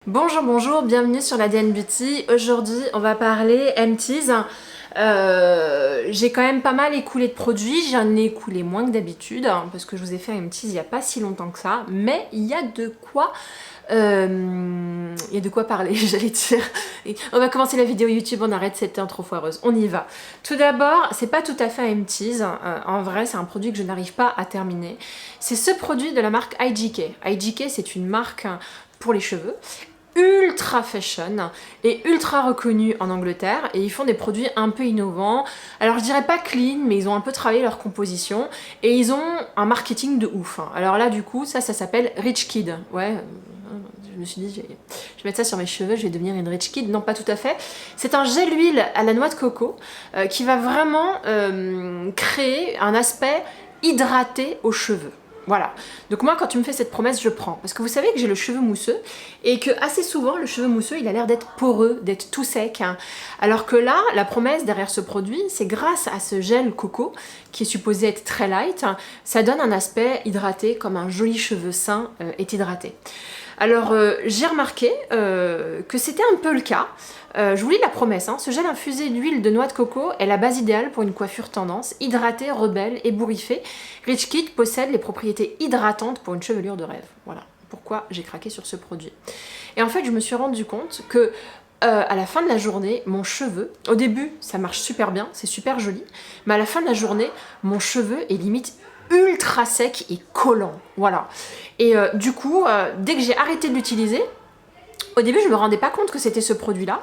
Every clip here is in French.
Bonjour, bonjour, bienvenue sur la DN Beauty. Aujourd'hui, on va parler empties. J'ai quand même pas mal écoulé de produits, j'en ai écoulé moins que d'habitude, parce que je vous ai fait un empties il n'y a pas si longtemps que ça, mais il y a de quoi... parler, j'allais dire. On va commencer la vidéo YouTube, on arrête cette intro foireuse, on y va. Tout d'abord, c'est pas tout à fait un empties, en vrai c'est un produit que je n'arrive pas à terminer. C'est ce produit de la marque IGK. IGK, c'est une marque pour les cheveux ultra fashion et ultra reconnu en Angleterre, et ils font des produits un peu innovants. Alors je dirais pas clean, mais ils ont un peu travaillé leur composition et ils ont un marketing de ouf. Alors là du coup ça s'appelle Rich Kid. Ouais, je me suis dit je vais mettre ça sur mes cheveux, je vais devenir une Rich Kid. Non, pas tout à fait. C'est un gel huile à la noix de coco qui va vraiment créer un aspect hydraté aux cheveux. Voilà, donc moi quand tu me fais cette promesse, je prends. Parce que vous savez que j'ai le cheveu mousseux et que assez souvent le cheveu mousseux il a l'air d'être poreux, d'être tout sec. Alors que là, la promesse derrière ce produit, c'est grâce à ce gel coco qui est supposé être très light, ça donne un aspect hydraté comme un joli cheveu sain est hydraté. Alors j'ai remarqué que c'était un peu le cas. Je vous lis la promesse, ce gel infusé d'huile de noix de coco est la base idéale pour une coiffure tendance, hydratée, rebelle, ébouriffée. Rich Kid possède les propriétés hydratantes pour une chevelure de rêve. Voilà pourquoi j'ai craqué sur ce produit. Et en fait, je me suis rendu compte que à la fin de la journée, mon cheveu, au début ça marche super bien, c'est super joli, mais à la fin de la journée, mon cheveu est limite ultra sec et collant, voilà. Et du coup, dès que j'ai arrêté de l'utiliser, au début je me rendais pas compte que c'était ce produit là,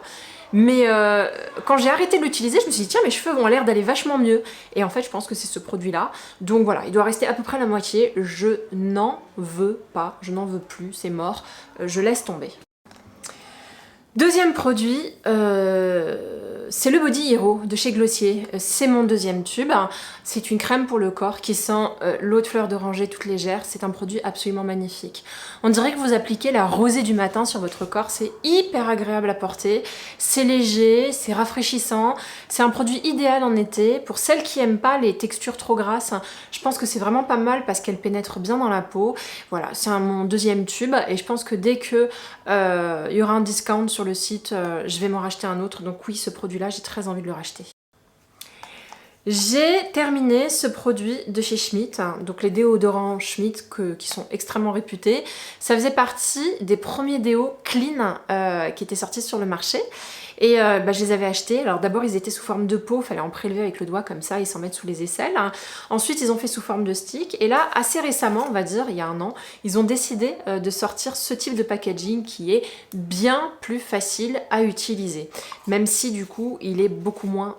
mais quand j'ai arrêté de l'utiliser, je me suis dit tiens, mes cheveux ont l'air d'aller vachement mieux, et en fait je pense que c'est ce produit là, donc voilà, il doit rester à peu près la moitié, je n'en veux pas, je n'en veux plus, c'est mort, je laisse tomber. Deuxième produit, c'est le Body Hero de chez Glossier. C'est mon deuxième tube. C'est une crème pour le corps qui sent l'eau de fleur d'oranger toute légère. C'est un produit absolument magnifique. On dirait que vous appliquez la rosée du matin sur votre corps. C'est hyper agréable à porter. C'est léger, c'est rafraîchissant. C'est un produit idéal en été. Pour celles qui n'aiment pas les textures trop grasses, je pense que c'est vraiment pas mal parce qu'elle pénètre bien dans la peau. Voilà, c'est mon deuxième tube. Et je pense que dès que il y aura un discount sur le site, je vais m'en racheter un autre. Donc oui, ce produit-là, j'ai très envie de le racheter. J'ai terminé ce produit de chez Schmitt, donc les déodorants Schmitt qui sont extrêmement réputés. Ça faisait partie des premiers déos clean qui étaient sortis sur le marché. Et je les avais achetés. Alors d'abord ils étaient sous forme de pot, il fallait en prélever avec le doigt comme ça et s'en mettre sous les aisselles. Ensuite ils ont fait sous forme de stick. Et là assez récemment, on va dire il y a un an, ils ont décidé de sortir ce type de packaging qui est bien plus facile à utiliser. Même si du coup il est beaucoup moins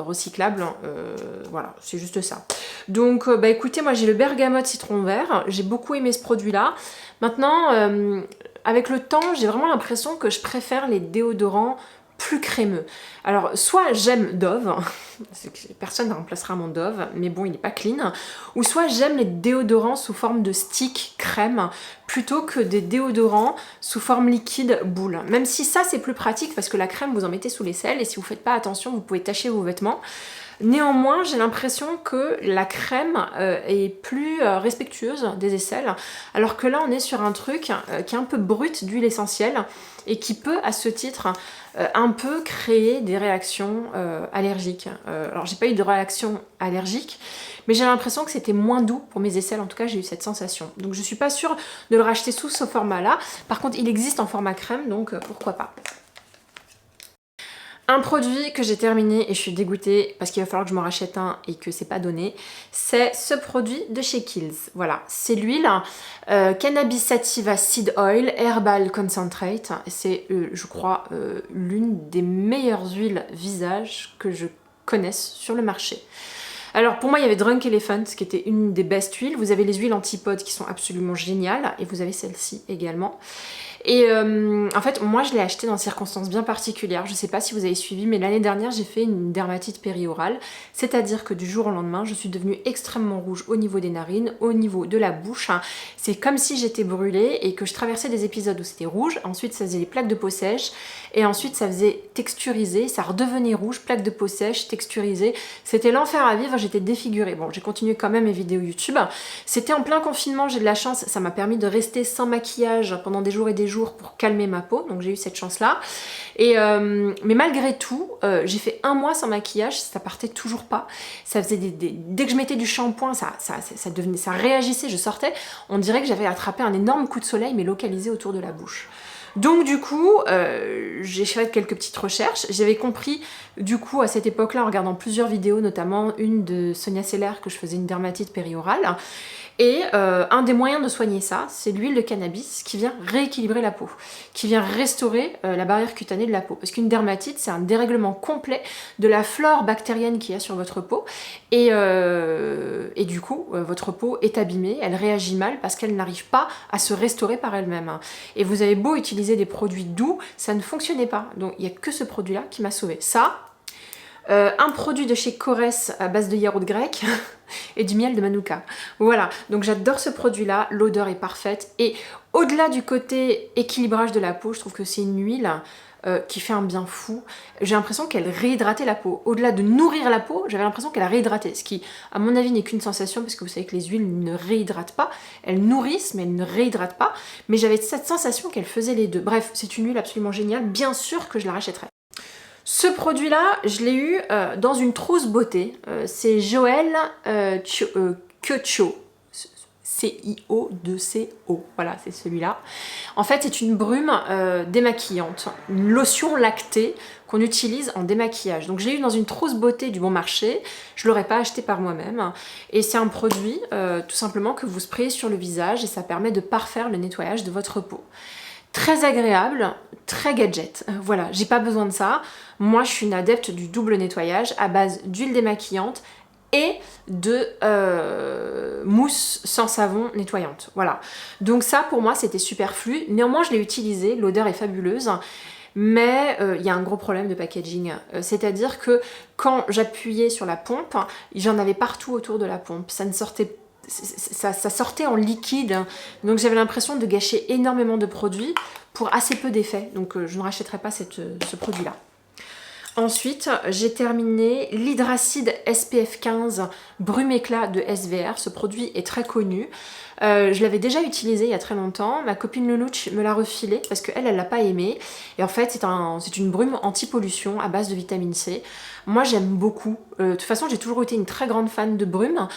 recyclable. Voilà, c'est juste ça. Donc écoutez, moi j'ai le bergamote citron vert. J'ai beaucoup aimé ce produit là. Maintenant, avec le temps, j'ai vraiment l'impression que je préfère les déodorants plus crémeux. Alors, soit j'aime Dove, personne ne remplacera mon Dove, mais bon, il n'est pas clean, ou soit j'aime les déodorants sous forme de stick crème, plutôt que des déodorants sous forme liquide boule. Même si ça, c'est plus pratique, parce que la crème, vous en mettez sous l'aisselle, et si vous ne faites pas attention, vous pouvez tacher vos vêtements. Néanmoins, j'ai l'impression que la crème est plus respectueuse des aisselles, alors que là, on est sur un truc qui est un peu brut d'huile essentielle et qui peut, à ce titre, un peu créer des réactions allergiques. Alors, j'ai pas eu de réaction allergique, mais j'ai l'impression que c'était moins doux pour mes aisselles. En tout cas, j'ai eu cette sensation. Donc, je suis pas sûre de le racheter sous ce format-là. Par contre, il existe en format crème, donc pourquoi pas. Un produit que j'ai terminé et je suis dégoûtée parce qu'il va falloir que je m'en rachète un et que c'est pas donné, c'est ce produit de chez Kiehl's. Voilà, c'est l'huile Cannabis Sativa Seed Oil Herbal Concentrate. C'est, je crois, l'une des meilleures huiles visage que je connaisse sur le marché. Alors pour moi il y avait Drunk Elephant qui était une des best huiles. Vous avez les huiles antipodes qui sont absolument géniales et vous avez celle-ci également. Et en fait, moi je l'ai acheté dans des circonstances bien particulières. Je sais pas si vous avez suivi, mais l'année dernière j'ai fait une dermatite périorale. C'est-à-dire que du jour au lendemain, je suis devenue extrêmement rouge au niveau des narines, au niveau de la bouche. C'est comme si j'étais brûlée et que je traversais des épisodes où c'était rouge. Ensuite, ça faisait des plaques de peau sèche. Et ensuite, ça faisait texturiser. Ça redevenait rouge, plaques de peau sèche, texturisée. C'était l'enfer à vivre, j'étais défigurée. Bon, j'ai continué quand même mes vidéos YouTube. C'était en plein confinement, j'ai de la chance. Ça m'a permis de rester sans maquillage pendant des jours et des jours jours pour calmer ma peau, donc j'ai eu cette chance-là. Mais malgré tout, j'ai fait 1 mois sans maquillage, ça partait toujours pas. Ça faisait dès que je mettais du shampoing, ça réagissait, je sortais. On dirait que j'avais attrapé un énorme coup de soleil, mais localisé autour de la bouche. Donc du coup, j'ai fait quelques petites recherches. J'avais compris, du coup, à cette époque-là, en regardant plusieurs vidéos, notamment une de Sonia Seller, que je faisais une dermatite périorale. Et un des moyens de soigner ça, c'est l'huile de cannabis qui vient rééquilibrer la peau, qui vient restaurer la barrière cutanée de la peau. Parce qu'une dermatite, c'est un dérèglement complet de la flore bactérienne qu'il y a sur votre peau. Et du coup, votre peau est abîmée, elle réagit mal parce qu'elle n'arrive pas à se restaurer par elle-même. Et vous avez beau utiliser des produits doux, ça ne fonctionnait pas. Donc il n'y a que ce produit-là qui m'a sauvée. Ça, un produit de chez Corès à base de yaourt grec et du miel de Manuka. Voilà, donc j'adore ce produit-là, l'odeur est parfaite. Et au-delà du côté équilibrage de la peau, je trouve que c'est une huile qui fait un bien fou. J'ai l'impression qu'elle réhydratait la peau. Au-delà de nourrir la peau, j'avais l'impression qu'elle a réhydraté. Ce qui, à mon avis, n'est qu'une sensation, parce que vous savez que les huiles ne réhydratent pas. Elles nourrissent, mais elles ne réhydratent pas. Mais j'avais cette sensation qu'elle faisait les deux. Bref, c'est une huile absolument géniale. Bien sûr que je la rachèterai. Ce produit-là, je l'ai eu dans une trousse beauté. C'est Joël Kyocho. C-I-O-2-C-O. Voilà, c'est celui-là. En fait, c'est une brume démaquillante. Une lotion lactée qu'on utilise en démaquillage. Donc, je l'ai eu dans une trousse beauté du bon marché. Je ne l'aurais pas acheté par moi-même. Et c'est un produit, tout simplement, que vous sprayez sur le visage et ça permet de parfaire le nettoyage de votre peau. Très agréable, très gadget. Voilà, j'ai pas besoin de ça. Moi, je suis une adepte du double nettoyage à base d'huile démaquillante et de mousse sans savon nettoyante. Voilà. Donc ça, pour moi, c'était superflu. Néanmoins, je l'ai utilisé. L'odeur est fabuleuse. Mais il y a un gros problème de packaging. C'est-à-dire que quand j'appuyais sur la pompe, j'en avais partout autour de la pompe. Ça ne sortait pas. Ça sortait en liquide, donc j'avais l'impression de gâcher énormément de produits pour assez peu d'effets, donc je ne rachèterai pas ce produit-là. Ensuite, j'ai terminé l'Hydracide SPF 15 Brume Éclat de SVR. Ce produit est très connu. Je l'avais déjà utilisé il y a très longtemps. Ma copine Lelouch me l'a refilé parce qu'elle, elle l'a pas aimé. Et en fait, c'est une brume anti-pollution à base de vitamine C. Moi, j'aime beaucoup. De toute façon, j'ai toujours été une très grande fan de brume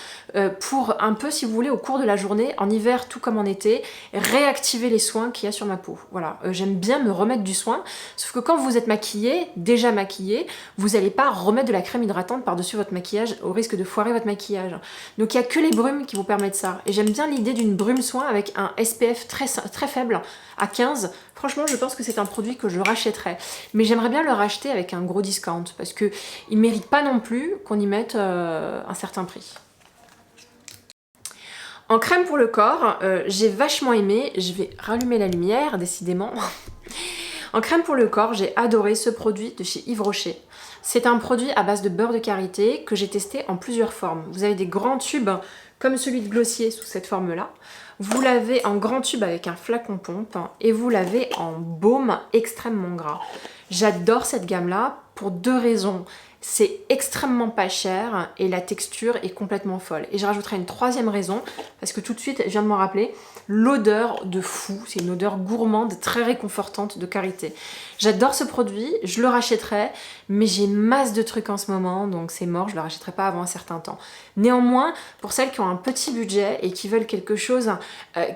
pour un peu, si vous voulez, au cours de la journée, en hiver tout comme en été, réactiver les soins qu'il y a sur ma peau. Voilà, j'aime bien me remettre du soin. Sauf que quand vous êtes maquillée, déjà maquillée, vous n'allez pas remettre de la crème hydratante par-dessus votre maquillage au risque de foirer votre maquillage. Donc, il n'y a que les brumes qui vous permettent ça. Et j'aime bien l'idée d'une brume soin avec un SPF très, très faible à 15. Franchement, je pense que c'est un produit que je rachèterais. Mais j'aimerais bien le racheter avec un gros discount parce qu'il ne mérite pas non plus qu'on y mette un certain prix. En crème pour le corps, j'ai vachement aimé. Je vais rallumer la lumière, décidément. En crème pour le corps, j'ai adoré ce produit de chez Yves Rocher. C'est un produit à base de beurre de karité que j'ai testé en plusieurs formes. Vous avez des grands tubes comme celui de Glossier sous cette forme-là. Vous l'avez en grand tube avec un flacon pompe et vous l'avez en baume extrêmement gras. J'adore cette gamme-là pour 2 raisons. C'est extrêmement pas cher et la texture est complètement folle. Et je rajouterai une 3e raison, parce que tout de suite, je viens de m'en rappeler, l'odeur de fou. C'est une odeur gourmande, très réconfortante de karité. J'adore ce produit, je le rachèterai, mais j'ai masse de trucs en ce moment, donc c'est mort, je le rachèterai pas avant un certain temps. Néanmoins, pour celles qui ont un petit budget et qui veulent quelque chose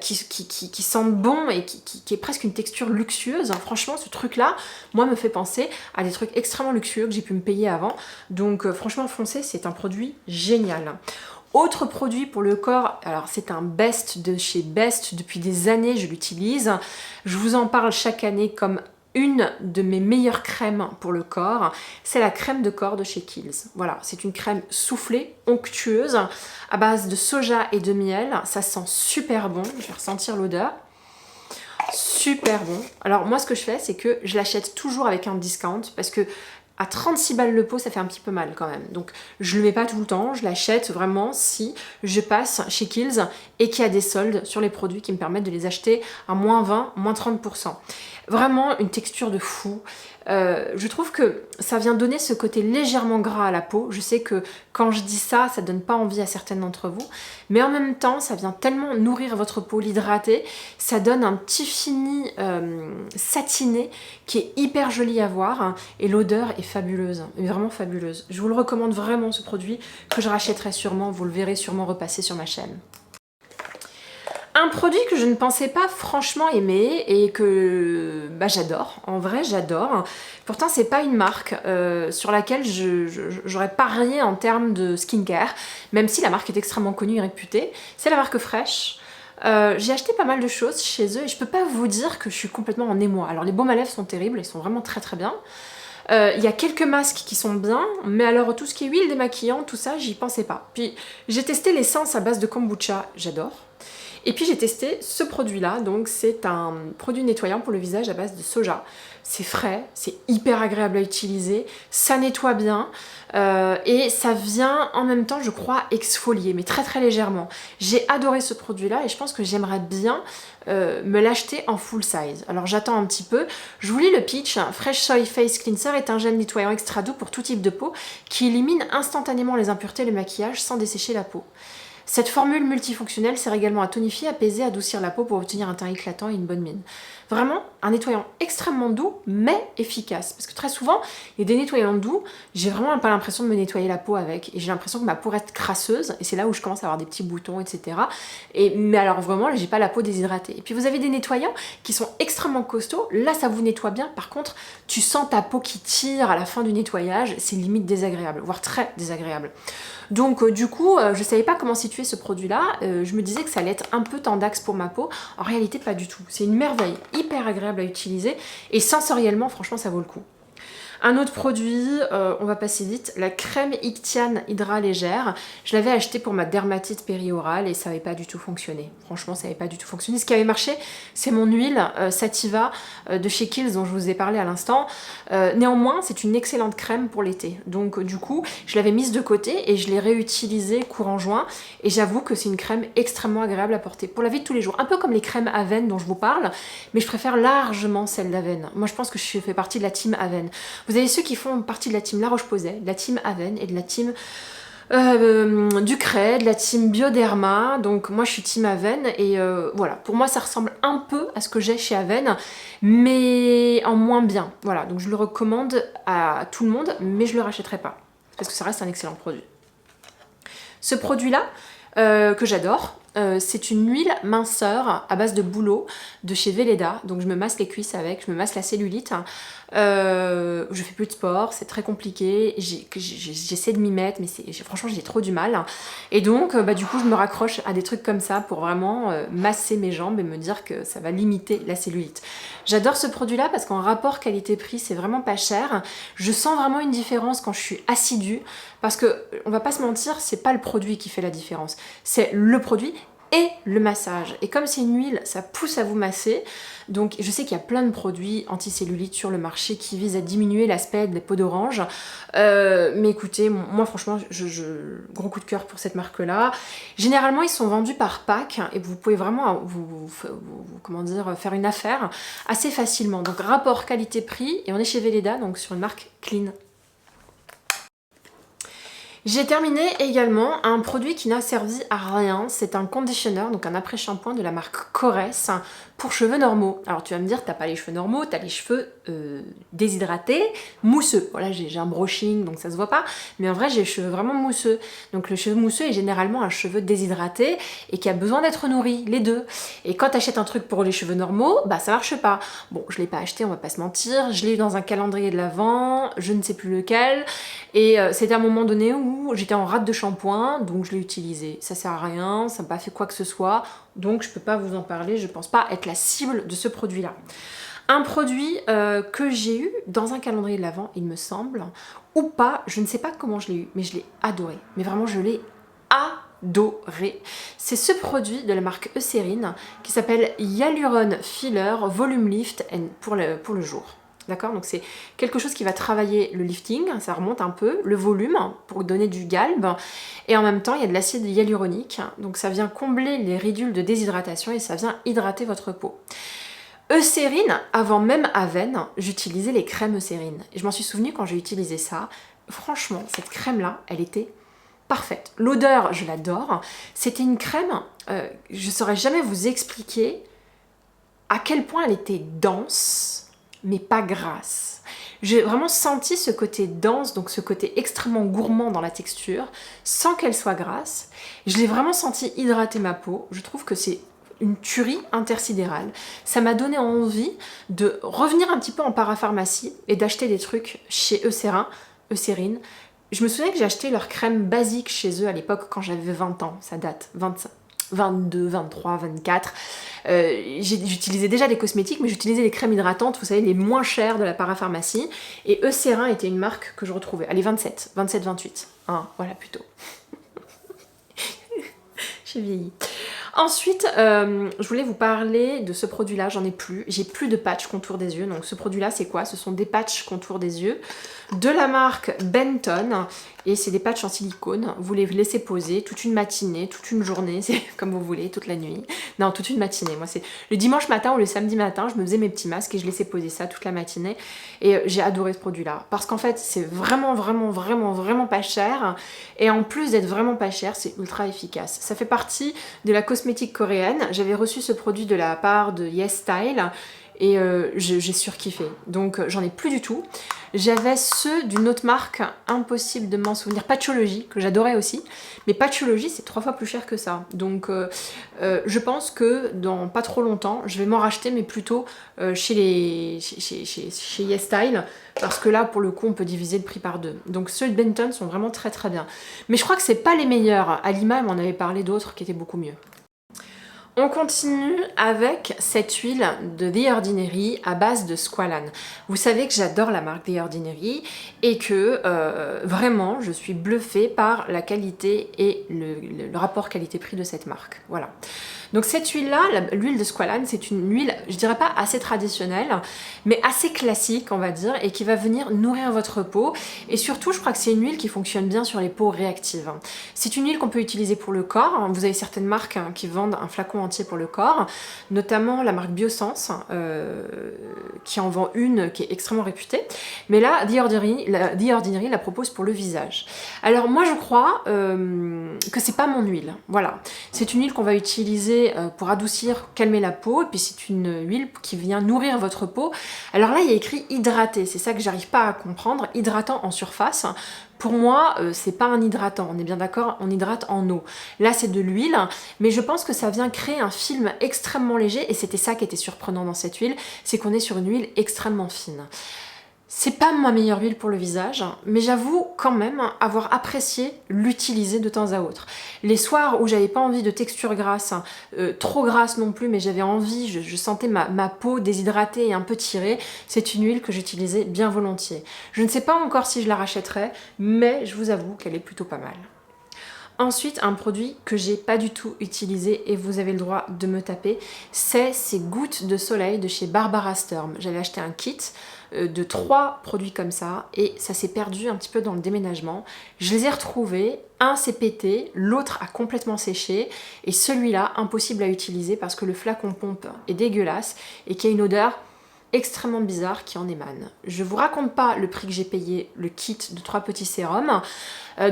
qui sente bon et qui est presque une texture luxueuse, franchement, ce truc-là, moi, me fait penser à des trucs extrêmement luxueux que j'ai pu me payer avant. Donc franchement, foncez, c'est un produit génial. Autre produit pour le corps, alors c'est un Best de chez Best, depuis des années je l'utilise. Je vous en parle chaque année comme une de mes meilleures crèmes pour le corps. C'est la crème de corps de chez Kiehl's. Voilà, c'est une crème soufflée, onctueuse, à base de soja et de miel. Ça sent super bon, je vais ressentir l'odeur. Super bon. Alors moi ce que je fais, c'est que je l'achète toujours avec un discount parce que à 36 balles le pot, ça fait un petit peu mal quand même. Donc je le mets pas tout le temps, je l'achète vraiment si je passe chez Kiehl's et qu'il y a des soldes sur les produits qui me permettent de les acheter à moins 20, moins 30%. Vraiment une texture de fou. Je trouve que ça vient donner ce côté légèrement gras à la peau. Je sais que quand je dis ça, ça donne pas envie à certaines d'entre vous. Mais en même temps, ça vient tellement nourrir votre peau, l'hydrater. Ça donne un petit fini satiné qui est hyper joli à voir. Hein, et l'odeur est fabuleuse, vraiment fabuleuse. Je vous le recommande vraiment, ce produit, que je rachèterai sûrement. Vous le verrez sûrement repasser sur ma chaîne. Un produit que je ne pensais pas franchement aimer et que j'adore, en vrai j'adore. Pourtant c'est pas une marque sur laquelle j'aurais parié en termes de skincare, même si la marque est extrêmement connue et réputée. C'est la marque Fresh. J'ai acheté pas mal de choses chez eux et je peux pas vous dire que je suis complètement en émoi. Alors les baumes à lèvres sont terribles, ils sont vraiment très très bien. Il y a quelques masques qui sont bien, mais alors tout ce qui est huile démaquillant, tout ça, j'y pensais pas. Puis j'ai testé l'essence à base de kombucha, j'adore. Et puis j'ai testé ce produit-là, donc c'est un produit nettoyant pour le visage à base de soja. C'est frais, c'est hyper agréable à utiliser, ça nettoie bien et ça vient en même temps, je crois, exfolier, mais très très légèrement. J'ai adoré ce produit-là et je pense que j'aimerais bien me l'acheter en full size. Alors j'attends un petit peu. Je vous lis le pitch. Fresh Soy Face Cleanser est un gel nettoyant extra doux pour tout type de peau qui élimine instantanément les impuretés et le maquillage sans dessécher la peau. Cette formule multifonctionnelle sert également à tonifier, apaiser, adoucir la peau pour obtenir un teint éclatant et une bonne mine. Vraiment, un nettoyant extrêmement doux, mais efficace. Parce que très souvent, il y a des nettoyants doux, j'ai vraiment pas l'impression de me nettoyer la peau avec. Et j'ai l'impression que ma peau reste crasseuse, et c'est là où je commence à avoir des petits boutons, etc. Mais alors vraiment, là, j'ai pas la peau déshydratée. Et puis vous avez des nettoyants qui sont extrêmement costauds, là ça vous nettoie bien. Par contre, tu sens ta peau qui tire à la fin du nettoyage, c'est limite désagréable, voire très désagréable. Donc du coup, je savais pas comment situer ce produit-là, je me disais que ça allait être un peu tendax pour ma peau. En réalité, pas du tout. C'est une merveille, hyper agréable à utiliser et sensoriellement, franchement, ça vaut le coup. Un autre produit, on va passer vite, la crème Ictiane Hydra Légère. Je l'avais acheté pour ma dermatite périorale et ça n'avait pas du tout fonctionné. Franchement, ça n'avait pas du tout fonctionné. Ce qui avait marché, c'est mon huile Sativa de chez Kiehl's dont je vous ai parlé à l'instant. Néanmoins, c'est une excellente crème pour l'été. Donc du coup, je l'avais mise de côté et je l'ai réutilisée courant juin. Et j'avoue que c'est une crème extrêmement agréable à porter pour la vie de tous les jours. Un peu comme les crèmes Avène dont je vous parle, mais je préfère largement celle d'Avène. Moi, je pense que je fais partie de la team Avène. Vous avez ceux qui font partie de la team La Roche-Posay, de la team Avène et de la team Ducret, de la team Bioderma. Donc moi je suis team Avène et voilà, pour moi ça ressemble un peu à ce que j'ai chez Avène, mais en moins bien. Voilà, donc je le recommande à tout le monde, mais je le rachèterai pas parce que ça reste un excellent produit. Ce produit-là, que j'adore, c'est une huile minceur à base de bouleau de chez Velleda. Donc je me masse les cuisses avec, je me masse la cellulite. Je fais plus de sport, c'est très compliqué, j'essaie de m'y mettre, mais franchement j'ai trop du mal. Et donc du coup je me raccroche à des trucs comme ça pour vraiment masser mes jambes et me dire que ça va limiter la cellulite. J'adore ce produit là parce qu'en rapport qualité-prix c'est vraiment pas cher. Je sens vraiment une différence quand je suis assidue parce que on va pas se mentir, c'est pas le produit qui fait la différence, c'est le produit et le massage. Et comme c'est une huile, ça pousse à vous masser. Donc je sais qu'il y a plein de produits anticellulites sur le marché qui visent à diminuer l'aspect des peaux d'orange. Mais écoutez, moi franchement, gros coup de cœur pour cette marque-là. Généralement, ils sont vendus par pack et vous pouvez vraiment comment dire, faire une affaire assez facilement. Donc rapport qualité-prix et on est chez Velleda, donc sur une marque clean. J'ai terminé également un produit qui n'a servi à rien, c'est un conditioner, donc un après-shampoing de la marque Corès pour cheveux normaux. Alors tu vas me dire, t'as pas les cheveux normaux, t'as les cheveux déshydratés, mousseux. Voilà, j'ai un brushing donc ça se voit pas, mais en vrai j'ai les cheveux vraiment mousseux. Donc le cheveu mousseux est généralement un cheveu déshydraté et qui a besoin d'être nourri, les deux. Et quand t'achètes un truc pour les cheveux normaux, bah ça marche pas. Bon, je l'ai pas acheté, on va pas se mentir, je l'ai eu dans un calendrier de l'Avent, je ne sais plus lequel, et c'était à un moment donné où j'étais en rate de shampoing, donc je l'ai utilisé. Ça sert à rien, ça m'a pas fait quoi que ce soit, donc je peux pas vous en parler, je pense pas être la cible de ce produit-là. Un produit que j'ai eu dans un calendrier de l'Avent, il me semble, ou pas, je ne sais pas comment je l'ai eu, mais je l'ai adoré. Mais vraiment, je l'ai adoré. C'est ce produit de la marque Eucérine qui s'appelle Hyaluron Filler Volume Lift pour le jour. D'accord, donc c'est quelque chose qui va travailler le lifting, ça remonte un peu, le volume pour donner du galbe, et en même temps il y a de l'acide hyaluronique, donc ça vient combler les ridules de déshydratation et ça vient hydrater votre peau. Eucérine, avant même Aven, j'utilisais les crèmes Eucérine. Et je m'en suis souvenue quand j'ai utilisé ça. Franchement, cette crème-là, elle était parfaite. L'odeur, je l'adore. C'était une crème, je ne saurais jamais vous expliquer à quel point elle était dense, mais pas grasse. J'ai vraiment senti ce côté dense, donc ce côté extrêmement gourmand dans la texture, sans qu'elle soit grasse. Je l'ai vraiment senti hydrater ma peau. Je trouve que c'est une tuerie intersidérale. Ça m'a donné envie de revenir un petit peu en parapharmacie et d'acheter des trucs chez Eucérine. Je me souviens que j'ai acheté leur crème basique chez eux à l'époque quand j'avais 20 ans, ça date, 25, 22, 23, 24. J'utilisais déjà des cosmétiques, mais j'utilisais les crèmes hydratantes, vous savez, les moins chères de la parapharmacie. Et Eucérin était une marque que je retrouvais. Allez, 27, 28. Hein, voilà, plutôt. J'ai vieilli. Ensuite, je voulais vous parler de ce produit-là, j'en ai plus. J'ai plus de patch contour des yeux. Donc ce produit-là, c'est quoi? Ce sont des patchs contour des yeux de la marque Benton. Et c'est des patchs en silicone. Vous les laissez poser toute une matinée, toute une journée, c'est comme vous voulez, toute la nuit. Non, toute une matinée. Moi, c'est le dimanche matin ou le samedi matin, je me faisais mes petits masques et je laissais poser ça toute la matinée. Et j'ai adoré ce produit-là. Parce qu'en fait, c'est vraiment pas cher. Et en plus d'être vraiment pas cher, c'est ultra efficace. Ça fait partie de la cosmétique coréenne. J'avais reçu ce produit de la part de Yes Style. Et j'ai surkiffé. Donc j'en ai plus du tout. J'avais ceux d'une autre marque, impossible de m'en souvenir, Patchology, que j'adorais aussi. Mais Patchology, c'est 3 fois plus cher que ça. Donc je pense que dans pas trop longtemps, je vais m'en racheter, mais plutôt chez Yes Style. Parce que là, pour le coup, on peut diviser le prix par 2. Donc ceux de Benton sont vraiment très bien. Mais je crois que c'est pas les meilleurs. Alima m'en avait parlé d'autres qui étaient beaucoup mieux. On continue avec cette huile de The Ordinary à base de squalane. Vous savez que j'adore la marque The Ordinary et que vraiment je suis bluffée par la qualité et le rapport qualité-prix de cette marque. Voilà. Donc cette huile-là, l'huile de squalane, c'est une huile, je dirais pas assez traditionnelle, mais assez classique, on va dire, et qui va venir nourrir votre peau. Et surtout, je crois que c'est une huile qui fonctionne bien sur les peaux réactives. C'est une huile qu'on peut utiliser pour le corps. Vous avez certaines marques qui vendent un flacon entier pour le corps, notamment la marque Biosense, qui en vend une qui est extrêmement réputée. Mais là, The Ordinary la propose pour le visage. Alors moi, je crois que c'est pas mon huile. Voilà. C'est une huile qu'on va utiliser pour adoucir, calmer la peau, et puis c'est une huile qui vient nourrir votre peau. Alors là, il y a écrit hydraté, c'est ça que j'arrive pas à comprendre, hydratant en surface. Pour moi, c'est pas un hydratant, on est bien d'accord, on hydrate en eau. Là, c'est de l'huile, mais je pense que ça vient créer un film extrêmement léger, et c'était ça qui était surprenant dans cette huile, c'est qu'on est sur une huile extrêmement fine. C'est pas ma meilleure huile pour le visage, mais j'avoue quand même avoir apprécié l'utiliser de temps à autre. Les soirs où j'avais pas envie de texture grasse, trop grasse non plus, mais j'avais envie, je sentais ma peau déshydratée et un peu tirée, c'est une huile que j'utilisais bien volontiers. Je ne sais pas encore si je la rachèterai, mais je vous avoue qu'elle est plutôt pas mal. Ensuite, un produit que j'ai pas du tout utilisé et vous avez le droit de me taper, c'est ces gouttes de soleil de chez Barbara Sturm. J'avais acheté un kit de 3 produits comme ça et ça s'est perdu un petit peu dans le déménagement. Je les ai retrouvés, un s'est pété, l'autre a complètement séché et celui-là impossible à utiliser parce que le flacon pompe est dégueulasse et qu'il y a une odeur extrêmement bizarre qui en émane. Je vous raconte pas le prix que j'ai payé le kit de 3 petits sérums.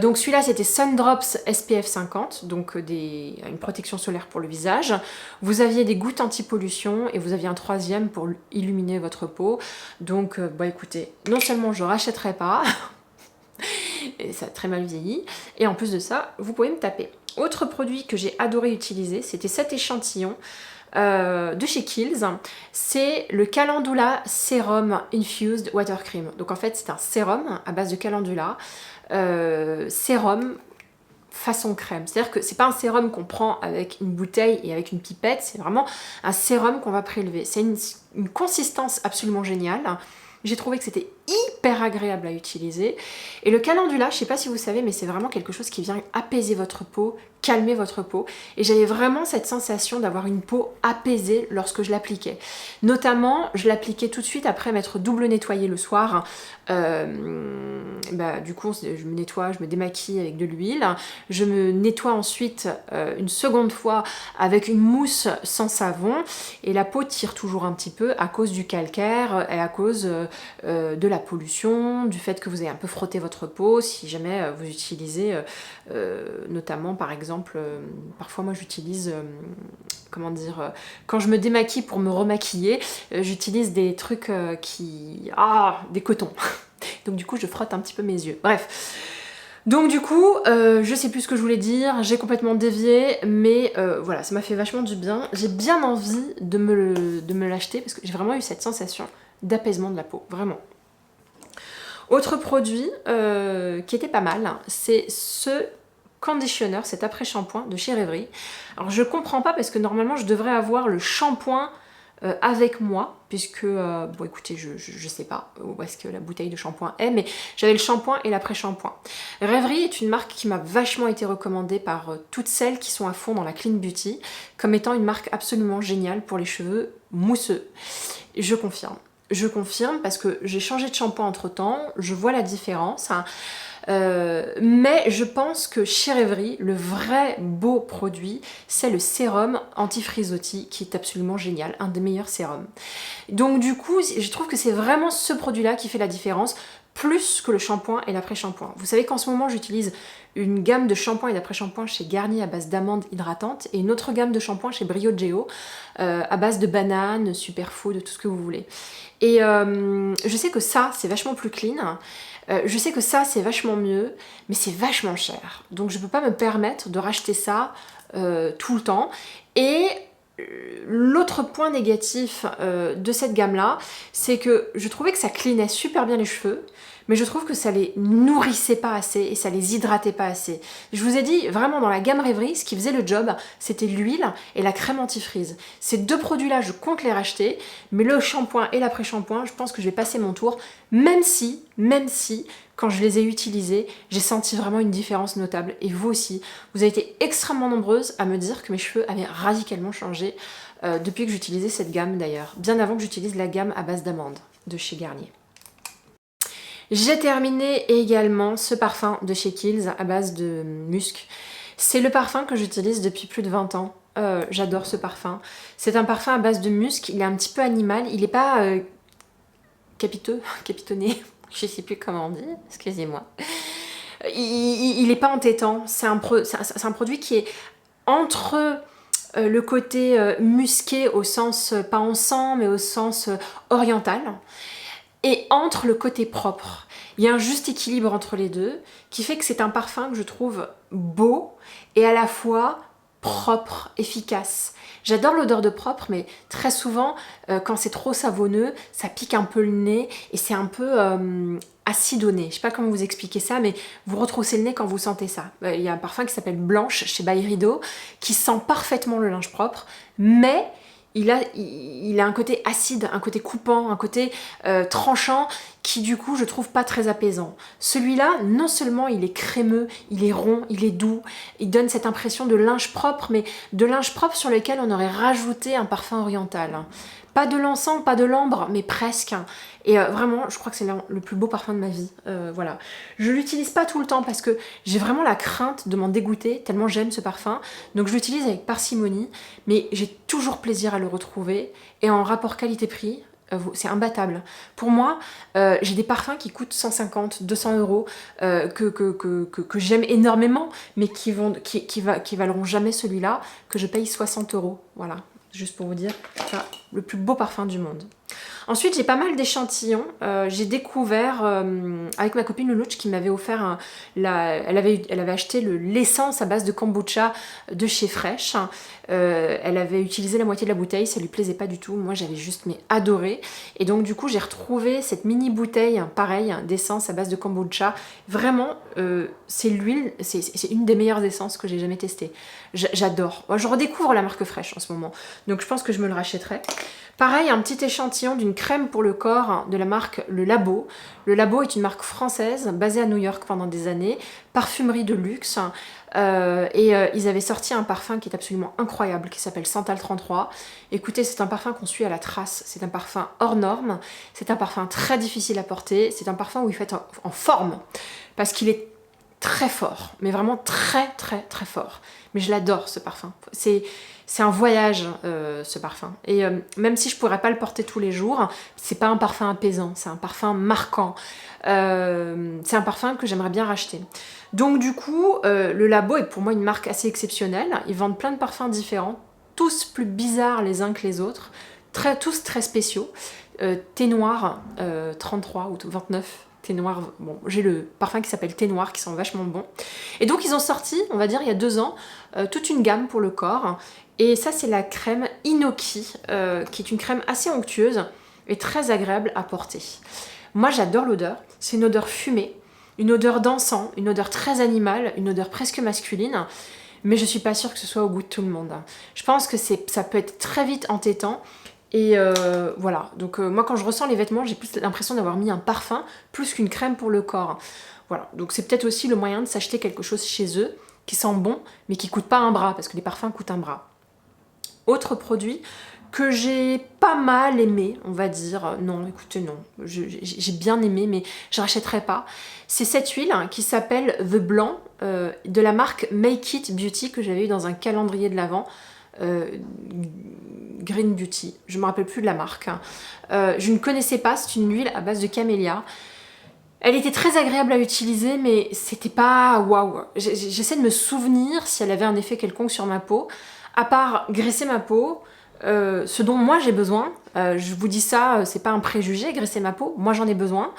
Donc celui-là c'était Sundrops SPF 50, donc une protection solaire pour le visage. Vous aviez des gouttes anti-pollution et vous aviez un 3e pour illuminer votre peau. Donc bah écoutez, non seulement je rachèterai pas, et ça a très mal vieilli, et en plus de ça, vous pouvez me taper. Autre produit que j'ai adoré utiliser, c'était cet échantillon de chez Kiehl's, c'est le Calendula Serum Infused Water Cream. Donc en fait c'est un sérum à base de calendula, sérum façon crème. C'est-à-dire que c'est pas un sérum qu'on prend avec une bouteille et avec une pipette, c'est vraiment un sérum qu'on va prélever. C'est une consistance absolument géniale. J'ai trouvé que c'était hyper agréable à utiliser. Et le calendula, je sais pas si vous savez, mais c'est vraiment quelque chose qui vient apaiser votre peau, calmer votre peau. Et j'avais vraiment cette sensation d'avoir une peau apaisée lorsque je l'appliquais. Notamment, je l'appliquais tout de suite après m'être double nettoyée le soir. Du coup, je me nettoie, je me démaquille avec de l'huile. Je me nettoie ensuite une seconde fois avec une mousse sans savon. Et la peau tire toujours un petit peu à cause du calcaire et à cause de la pollution, du fait que vous avez un peu frotté votre peau, si jamais vous utilisez notamment par exemple, parfois moi j'utilise, comment dire, quand je me démaquille pour me remaquiller, j'utilise des trucs des cotons. Donc du coup je frotte un petit peu mes yeux. Bref. Donc du coup, je sais plus ce que je voulais dire, j'ai complètement dévié, mais voilà, ça m'a fait vachement du bien. J'ai bien envie de me l'acheter parce que j'ai vraiment eu cette sensation d'apaisement de la peau, vraiment. Autre produit qui était pas mal, c'est ce conditioner, cet après-shampoing de chez Rêverie. Alors je comprends pas parce que normalement je devrais avoir le shampoing avec moi, puisque, bon écoutez, je sais pas où est-ce que la bouteille de shampoing est, mais j'avais le shampoing et l'après-shampoing. Rêverie est une marque qui m'a vachement été recommandée par toutes celles qui sont à fond dans la clean beauty, comme étant une marque absolument géniale pour les cheveux mousseux. Je confirme. Je confirme parce que j'ai changé de shampoing entre temps, je vois la différence. Mais je pense que chez Rêverie, le vrai beau produit, c'est le sérum anti-frisottis qui est absolument génial, un des meilleurs sérums. Donc du coup, je trouve que c'est vraiment ce produit-là qui fait la différence, plus que le shampoing et l'après-shampoing. Vous savez qu'en ce moment, j'utilise une gamme de shampoing et d'après-shampoing chez Garnier à base d'amandes hydratantes et une autre gamme de shampoing chez Brio Geo à base de bananes, superfood, tout ce que vous voulez. Et je sais que ça, c'est vachement plus clean. Je sais que ça, c'est vachement mieux, mais c'est vachement cher. Donc je peux pas me permettre de racheter ça tout le temps. Et l'autre point négatif de cette gamme-là, c'est que je trouvais que ça cleanait super bien les cheveux, mais je trouve que ça les nourrissait pas assez et ça les hydratait pas assez. Je vous ai dit, vraiment dans la gamme Rêverie, ce qui faisait le job, c'était l'huile et la crème anti-frise. Ces deux produits-là, je compte les racheter, mais le shampoing et l'après-shampoing, je pense que je vais passer mon tour, même si, quand je les ai utilisés, j'ai senti vraiment une différence notable. Et vous aussi, vous avez été extrêmement nombreuses à me dire que mes cheveux avaient radicalement changé depuis que j'utilisais cette gamme d'ailleurs, bien avant que j'utilise la gamme à base d'amandes de chez Garnier. J'ai terminé également ce parfum de chez Kiehl's à base de musc. C'est le parfum que j'utilise depuis plus de 20 ans. J'adore ce parfum. C'est un parfum à base de musc, il est un petit peu animal, il n'est pas capitonné, je sais plus comment on dit, excusez-moi. Il n'est pas entêtant, c'est un produit qui est entre le côté musqué au sens, pas encens, mais au sens oriental, et entre le côté propre. Il y a un juste équilibre entre les deux qui fait que c'est un parfum que je trouve beau et à la fois propre, efficace. J'adore l'odeur de propre, mais très souvent, quand c'est trop savonneux, ça pique un peu le nez et c'est un peu acidonné. Je sais pas comment vous expliquer ça, mais vous retroussez le nez quand vous sentez ça. Il y a un parfum qui s'appelle Blanche chez By Rideau qui sent parfaitement le linge propre, mais il a un côté acide, un côté coupant, un côté tranchant qui du coup je trouve pas très apaisant. Celui-là, non seulement il est crémeux, il est rond, il est doux, il donne cette impression de linge propre, mais de linge propre sur lequel on aurait rajouté un parfum oriental. Pas de l'encens, pas de l'ambre, mais presque. Et vraiment, je crois que c'est le plus beau parfum de ma vie. Voilà. Je l'utilise pas tout le temps parce que j'ai vraiment la crainte de m'en dégoûter, tellement j'aime ce parfum. Donc je l'utilise avec parcimonie, mais j'ai toujours plaisir à le retrouver. Et en rapport qualité-prix, c'est imbattable. Pour moi, j'ai des parfums qui coûtent 150, 200 euros, que j'aime énormément, mais qui valeront jamais celui-là, que je paye 60 euros. Voilà. Juste pour vous dire, ça, le plus beau parfum du monde. Ensuite, j'ai pas mal d'échantillons. J'ai découvert, avec ma copine Loulouche, qui m'avait offert, elle avait acheté l'essence à base de kombucha de chez Fresh. Elle avait utilisé la moitié de la bouteille, ça lui plaisait pas du tout. Moi, j'avais juste adoré. Et donc, du coup, j'ai retrouvé cette mini bouteille, pareil, d'essence à base de kombucha. Vraiment, c'est l'huile, c'est une des meilleures essences que j'ai jamais testées. J'adore. Moi, je redécouvre la marque Fresh en ce moment. Donc, je pense que je me le rachèterai. Pareil, un petit échantillon d'une crème pour le corps de la marque Le Labo. Le Labo est une marque française basée à New York pendant des années, parfumerie de luxe. Ils avaient sorti un parfum qui est absolument incroyable, qui s'appelle Santal 33. Écoutez, c'est un parfum qu'on suit à la trace, c'est un parfum hors norme, c'est un parfum très difficile à porter, c'est un parfum où il faut être en forme, parce qu'il est très fort, mais vraiment très très très fort. Mais je l'adore ce parfum, c'est un voyage ce parfum. Et même si je pourrais pas le porter tous les jours, c'est pas un parfum apaisant, c'est un parfum marquant. C'est un parfum que j'aimerais bien racheter. Donc du coup, le Labo est pour moi une marque assez exceptionnelle. Ils vendent plein de parfums différents, tous plus bizarres les uns que les autres, tous très spéciaux. Thé noir 33 ou 29. Thé noir, bon, j'ai le parfum qui s'appelle Thé noir qui sent vachement bon. Et donc ils ont sorti, on va dire il y a 2 ans, toute une gamme pour le corps. Et ça c'est la crème Inoki, qui est une crème assez onctueuse et très agréable à porter. Moi j'adore l'odeur, c'est une odeur fumée, une odeur d'encens, une odeur très animale, une odeur presque masculine, mais je suis pas sûre que ce soit au goût de tout le monde. Je pense que ça peut être très vite entêtant, et voilà. Donc moi quand je ressens les vêtements, j'ai plus l'impression d'avoir mis un parfum plus qu'une crème pour le corps. Voilà, donc c'est peut-être aussi le moyen de s'acheter quelque chose chez eux qui sent bon, mais qui coûte pas un bras, parce que les parfums coûtent un bras. Autre produit que j'ai pas mal aimé, on va dire, non, écoutez, non, j'ai bien aimé, mais je rachèterai pas. C'est cette huile qui s'appelle The Blanc, de la marque Make It Beauty, que j'avais eu dans un calendrier de l'Avent, Green Beauty, je me rappelle plus de la marque. Je ne connaissais pas, c'est une huile à base de camélia. Elle était très agréable à utiliser, mais c'était pas waouh. J'essaie de me souvenir si elle avait un effet quelconque sur ma peau, à part graisser ma peau. Ce dont moi j'ai besoin, je vous dis ça, c'est pas un préjugé, graisser ma peau, moi j'en ai besoin.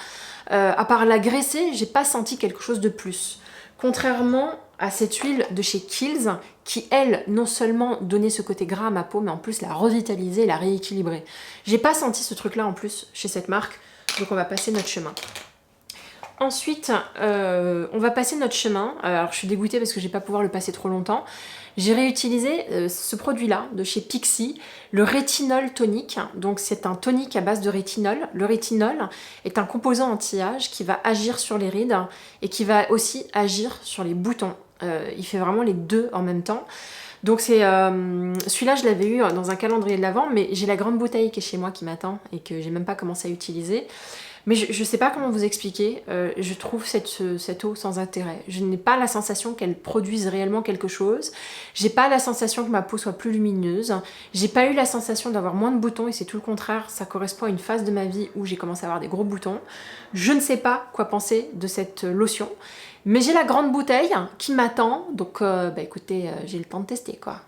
À part la graisser, j'ai pas senti quelque chose de plus. Contrairement à cette huile de chez Kiehl's, qui elle, non seulement donnait ce côté gras à ma peau, mais en plus la revitalisait, la rééquilibrait. J'ai pas senti ce truc là en plus chez cette marque, donc on va passer notre chemin. Ensuite, on va passer notre chemin. Alors je suis dégoûtée parce que je vais pas pouvoir le passer trop longtemps. J'ai réutilisé ce produit-là de chez Pixi, le rétinol tonique. Donc c'est un tonique à base de rétinol. Le rétinol est un composant anti-âge qui va agir sur les rides et qui va aussi agir sur les boutons. Il fait vraiment les deux en même temps. Donc c'est celui-là, je l'avais eu dans un calendrier de l'Avent, mais j'ai la grande bouteille qui est chez moi qui m'attend et que j'ai même pas commencé à utiliser. Mais je sais pas comment vous expliquer, je trouve cette eau sans intérêt. Je n'ai pas la sensation qu'elle produise réellement quelque chose. J'ai pas la sensation que ma peau soit plus lumineuse. J'ai pas eu la sensation d'avoir moins de boutons et c'est tout le contraire. Ça correspond à une phase de ma vie où j'ai commencé à avoir des gros boutons. Je ne sais pas quoi penser de cette lotion. Mais j'ai la grande bouteille qui m'attend. Donc écoutez, j'ai le temps de tester quoi.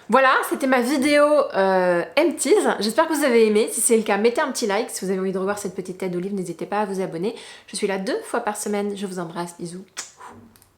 Voilà, c'était ma vidéo Empties. J'espère que vous avez aimé. Si c'est le cas, mettez un petit like. Si vous avez envie de revoir cette petite tête d'olive, n'hésitez pas à vous abonner. Je suis là 2 fois par semaine. Je vous embrasse. Bisous.